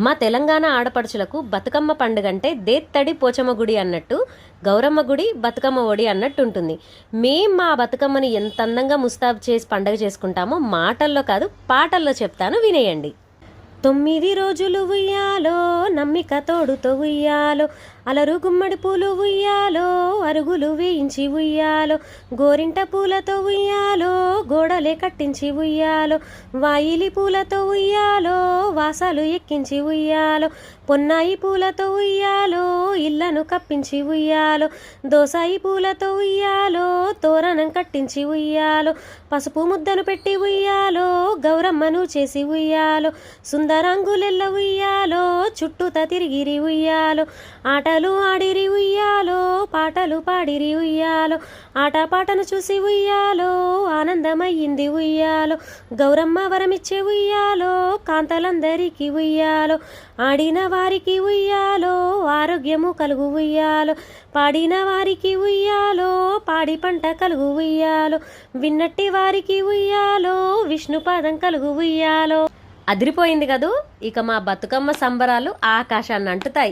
మా తెలంగాణ ఆడపడుచులకు బతుకమ్మ పండుగంటే దేత్తడి పోచమ్మ గుడి అన్నట్టు గౌరమ్మ గుడి బతుకమ్మ ఒడి అన్నట్టు ఉంటుంది. మేం మా బతుకమ్మని ఎంత అందంగా ముస్తాబు చేసి పండుగ చేసుకుంటామో మాటల్లో కాదు పాటల్లో చెప్తాను, వినేయండి. 9 రోజులు ఉయ్యాలో నమ్మిక తోడుతో ఉయ్యాలో, అలరు గుమ్మడి పూలు ఉయ్యాలో అరుగులు వేయించి ఉయ్యాలో, గోరింట పూలతో ఉయ్యాలో గోడలే కట్టించి ఉయ్యాలో, వాయిలి పూలతో ఉయ్యాలో వాసాలు ఎక్కించి ఉయ్యాలో, పొన్నాయి పూలతో ఉయ్యాలో ఇళ్లను కప్పించి ఉయ్యాలో, దోసాయి పూలతో ఉయ్యాలో తోరణం కట్టించి ఉయ్యాలో, పసుపు ముద్దను పెట్టి ఉయ్యాలో గౌరమ్మను చేసి ఉయ్యాలో, సుందరంగులెల్ల ఉయ్యాలో చుట్టూత తిరిగిరి ఉయ్యాలో, ఆటలు ఆడిరి ఉయ్యాలో పాటలు పాడిరి ఉయ్యాలో, ఆటపాటను చూసి ఉయ్యాలో ఆనందమయ్యింది ఉయ్యాలో, గౌరమ్మ వరమిచ్చే ఉయ్యాలో కాంతలందరికీ ఉయ్యాలో, ఆడిన వారికి ఉయ్యాలో ఆరోగ్యము కలుగు ఉయ్యాలో, పాడిన వారికి ఉయ్యాలో పాడి పంట కలుగు ఉయ్యాలో, విన్నట్టి వారికి ఉయ్యాలో విష్ణుపాదం కలుగు ఉయ్యాలో. అదిరిపోయింది కదూ. ఇక మా బతుకమ్మ సంబరాలు ఆకాశాన్ని అంటుతాయి.